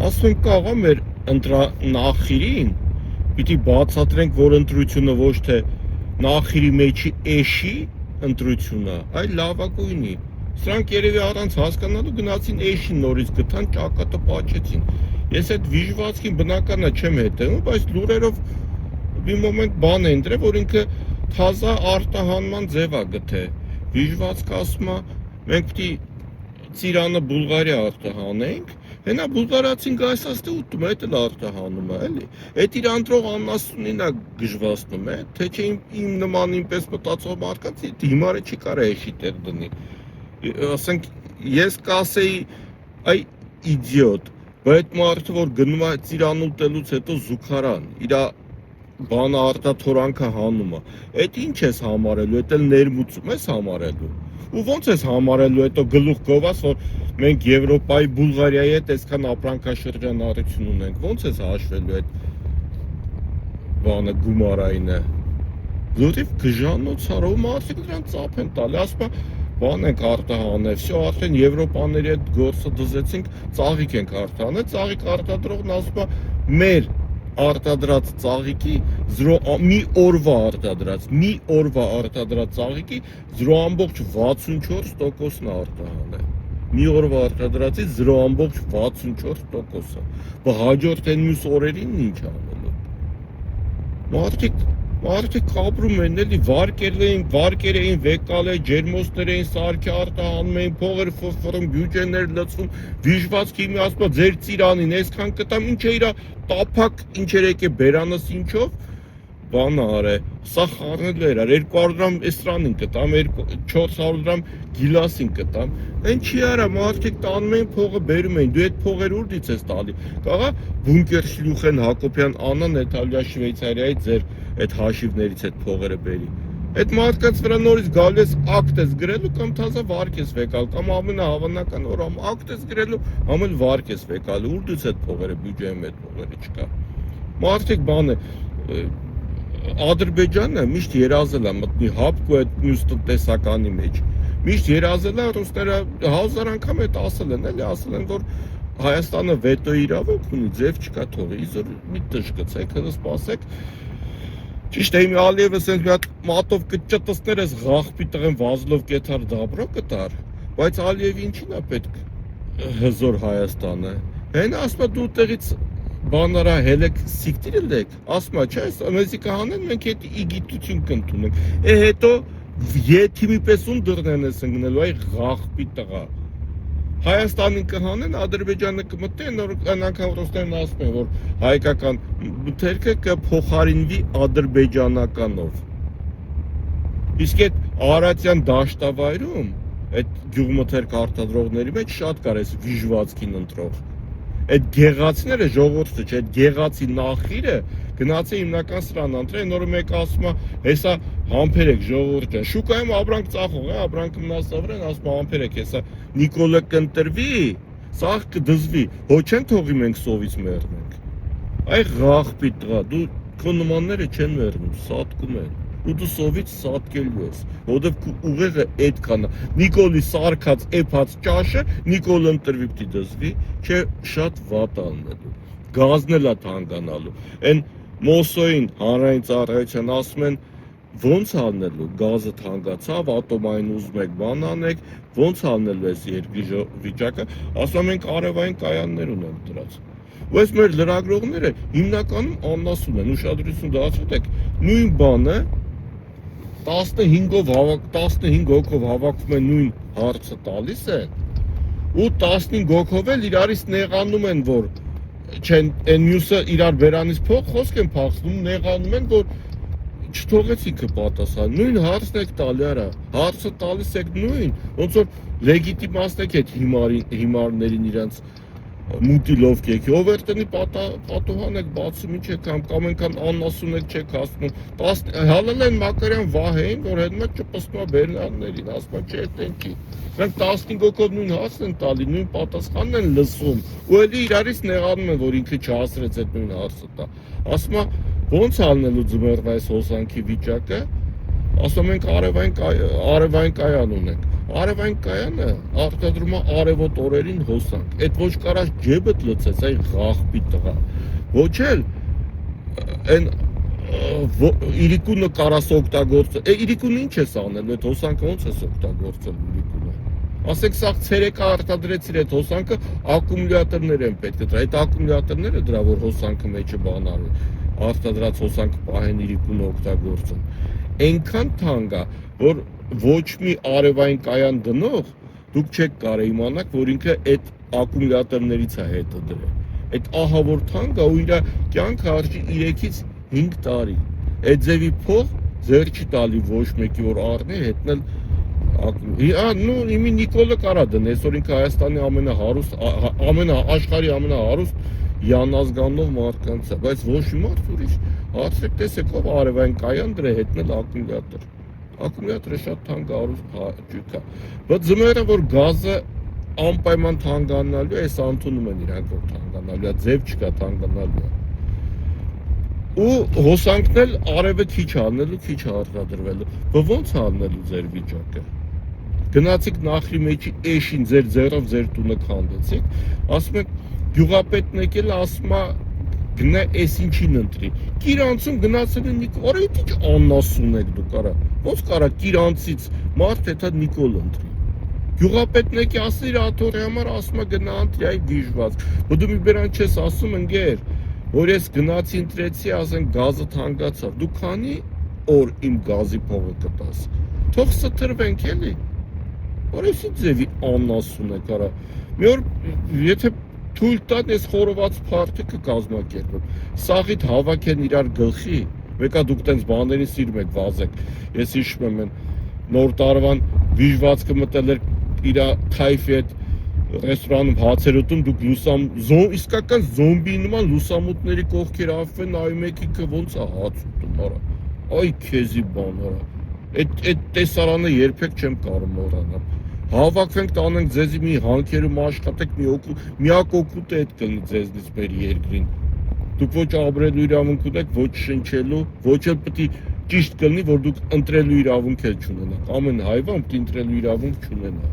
ասում ենք կաղա մեր նախիրին պիտի բացատրենք, որ ընտրությունը ոչ թե նախիրի մեջի էշի ընտրությունը, այլ լավագույնի։ Սրանք երևի առանց հասկանալու գնացին էշին նորից գտան, ճակատը պաչեցին։ Ես այդ վիժվածքին բնականա չեմ հետևում, բայց լուրերով մի մոմենտ բան է ընտրել, որ ինքը թազա արտահանման ձև է գտե։ Վիժվածքը ասում է, մենք պիտի Ծիրանը Բուլղարիա արտահանենք, հենա բուլղարացին գայսաստը ուտում է, էդ էլ արտահանում է, էլի։ Էդ իր անդրող աննասունին է գժվացնում է, թե չէ իմ նման ինպես մտածող մարդկանց հիմարը չի կարա էշի տեղ դնի։ Ասենք, ես կասեի, այ իդիոտ, բայց մարդը, որ գնում է Ծիրան ուտելուց հետո զուգարան, իրա բանը արտաթորանքը հանում է, էդ ինչ ես համարելու, էդ էլ ներմուծում ես համարելու։ Ու ոնց ես համարելու հետո գլուխ գովաս, որ մենք Եվրոպայի Բուլղարիայի հետ այսքան ապրանքաշրջանառություն ունենք, ոնց ես հաշվելու այդ բանը գումարայինը։ Որտեվ գժանոց հարով մարդիկ դրան ծափ են տալի, ասում է բան ենք արտահանել, всё արդեն Եվրոպաների հետ գործը դզեցինք, ծաղիկ ենք արտահանել, ծաղիկ արտադրողն ասում է մեր արտադրած ծաղիկի մի օրվա արտադրած ծաղիկի 0.64%-ն արտահանել։ Մի օրվա արտադրածի 0.64%-ը։ Բայց հաջորդ այն մյուս օրերին ինչ անելու։ Մարդիկ ապրում են էլի, վարկեր էին վեկալ է, ջերմոցներ էին սարքի արտահանում էին, փողեր ֆորֆորում, բյուջեներ լցվում, վիժվածքի մի ասում է ձեր Ծիրանին, այսքան կտամ, ինչ է իրա տափակ ինչեր եկե բերանս ինչով, բան արե, սա խառնելու էր, 200 դրամ էսրանին կտամ, 400 դրամ գիլասին կտամ, այն չի արա, մարդիկ տանում էին փողը բերում էին, դու այդ փողեր ուրդից ես տալի, կաղա Բունկեր Շլյուխեն Հակոբյան Անան Նետալիա Շվեյցարիայի ձեր այդ հաշիվներից այդ փողերը բերի։ Այդ մարդկանց վրա նորից գալու ես ակտ ես գրելու կամ թազա վարկ ես վեկալ, կամ ամենահավանական որ ակտ ես գրելու, ամեն վարկ ես վեկալու, ուրդից այդ փողերը բյուջեում այդ փողերը չկա։ Մարդիկ բան է Ադրբեջանը միշտ երազել է մտնի հապկու այդ մյուս տնտեսականի մեջ։ Միշտ երազել է ռուսները 1000 անգամ այդ ասել են, էլի ասել են, որ Հայաստանը վետոյի իրավունք ունի, ձև չկա թողի, իզոր մի տժգցեք, հենց սպասեք։ Ճիշտ է, իմ Ալիևը սենց մի հատ մատով կճտսներ ես ղախպի տղեն վազլով կեթար դաբրո կտար, բայց Ալիևի ինչին է պետք հզոր Հայաստանը։ Հեն ասում է դու տեղից բանարա հելեք սիկտիրել եք, ասում է չէ, մեզի կհանեն, մենք հետ իգիտություն կընդունենք, հետո եթիմի պես ուն դրնեն ես ընգնելու, այ ղախպի տղա։ Հայաստանին կհանեն, Ադրբեջանը կմտնեն, նոր անգամ ռուսներն ասում են, որ հայկական մթերքը կփոխարինվի ադրբեջանականով։ Իսկ այդ Արարատյան դաշտավայրում, այդ գյուղմթերք արտադրողների մեջ շատ կար էս վիժվածքին ընտրող։ Այդ գեղացիները ժողովուրդը չէ, այդ գեղացի նախիրը գնաց է հիմնական սրան ընտրել, նոր մեկ ասում է, հեսա համբերեք ժողովուրդ ջան, շուկայում ապրանք ծախող է, ապրանքը մնացավորեն, ասում է համբերեք, հեսա Նիկոլը կընտրվի, սաղ կդզվի, հո չեն թողի մենք սովից մեռնենք։ Այ ղախպի տղա, դու քո նմանները չեն մեռնում, սատկում են։ Ու դու սովից սատկելու ես, որովհետև քո ուղեղը այդքան է։ Նիկոլի սարքած էփած ճաշը Նիկոլը ընտրվի պիտի դզվի, չէ շատ վատ անելու։ Գազն էլ է թանկանալու։ Այն Մոսոյին հանրային ծառայության ասում են ոնց անելու, գազը թանկացավ, ատոմային ուզում եք բան անեք, ոնց անելու ես երկրի վիճակը, ասում ենք արևային կայաններ ունեն դրած։ Ու այս մեր լրագրողները հիմնականում աննասուն են, ուշադրություն դարձրեք, նույն բանը 15 հոգով հավաքվում են նույն հարցը տալիս են, ու 15 հոգով էլ իրարից նեղանում են, որ չեն, այն մյուսը իրար բերանից փող խոսք են փախցնում, նեղանում են, որ չթողեցի կպատասխան, նույն հարցն եք տալի արա, հարցը տալիս եք նույն, ոնց որ լեգիտիմացնեք այդ հիմարներին իրանց մուտիլով կեքի, ով էր տնի պատուհան եք բացում, ինչ եք կամ ենքան աննասուն եք չեք հասնում, հալել են Մակարյան Վահեին, որ հետ մեկ ճպսնում է բերնարներին, ասում է չէ տենքի, մենք 15 հոգով նույն հասն են տալի, նույն պատասխանն են լսում, ու էլի իրարից նեղանում են, որ ինքը չհասրեց այդ նույն հարցը տա, ասում է ոնց անելու ձմեռվա այս հոսանքի վիճակը, ասում ենք արևային կայան ունենք, Արևային կայանը արտադրում է արևոտ օրերին հոսանք։ Այդ ոչ կարած ջեբդ լցես, այ ղախպի տղա։ Ոչ էլ այն իրիկունը կարաս օգտագործել։ Իրիկունը ինչ ես անել, այդ հոսանքը ոնց ես օգտագործել իրիկունը։ Ասեք սա ցերեկը արտադրեցիր այդ հոսանքը, ակումուլյատորներ են պետք դրա։ Այդ ակումուլյատորները դրա որ հոսանքը մեջը բանալու, արտադրած հոսանքը պահեն իրիկունը օգտագործեն։ Այնքան թանկ է, որ ոչ մի արևային կայան դնող դուք չեք կարող իմանալ, որ ինքը այդ ակումուլյատորներից է հետը դրել։ Այդ ահա որ թանկ է ու իր կյանքը արժի 3-ից 5 տարի։ Այդ ձևի փող ձեր չի տալի ոչ մեկի որ առնի հետնել ну իմի Նիկոլը կարա դնի, այսօր ինքը Հայաստանի աշխարհի ամենահարուստ յանազգանող մարդկանց է, բայց ոչ մի մարդ ուրիշ հարցրեք տեսեք ով արևային կայան դրա հետնել ակումուլյատոր։ Ակումուլյատորը շատ թանկ հարուստ հաճույք է։ Բայց ձմեռը որ գազը անպայման թանկանալու է, այս անդունում են իրանք որ թանկանալու է, ձև չկա թանկանալու է։ Ու հոսանքն էլ արևը քիչ անելու, քիչ արտադրվելու։ Բայց ո՞նց անելու ձեր վիճակը։ Գնացիք նախրի մեջի էշին ձեր ձեռով ձեր տունը քանդեցիք, ասում եք գյուղապետն եկել ասում է գնա էս ինչին ընտրի։ Կիրանցում գնացել են Նիկոլ, արա ինչ աննասուն եք դուք արա։ Ոնց կարա Կիրանցից մարդ հետա Նիկոլ ընտրի։ Գյուղապետն եկի ասել իր աթոռի համար ասում է գնա ընտրի այ դիժված։ Ու դու մի բերան չես ասում ընկեր, որ ես գնացի ընտրեցի, ասեն գազը թանկացավ։ Դու քանի օր իմ գազի փողը կտաս։ Թող սթրվենք էլի։ Որոշի ձևի աննասուն է կարա։ Մի օր եթե թույլ տան ես խորոված փարթը կազմակերպեմ։ Սաղիդ հավաքեն իրար գլխի, մեկա դուք տենց բաներին սիրում եք վազեք։ Ես հիշում եմ նոր տարվան վիժվածքը մտել էր իր թայֆի հետ ռեստորանում հացեր ուտում, դուք իսկական զոմբի նման լուսամուտների կողքեր ավեն, նայում եք ինքը ոնց է հաց ուտում, արա։ Այ քեզի բան, արա։ Այդ տեսարանը երբեք չեմ կարող մոռանալ։ Հավաքվենք տանենք ձեզի մի հանքերում աշխատեք, միակ օգուտը այդ կլինի ձեզնից մեր երկրին։ Դուք ոչ ապրելու իրավունք ունեք, ոչ շնչելու, ոչ էլ պետք է ճիշտ կլինի, որ դուք ընտրելու իրավունք էլ չունենաք։ Ամեն հայվան պետք է ընտրելու իրավունք չունենա։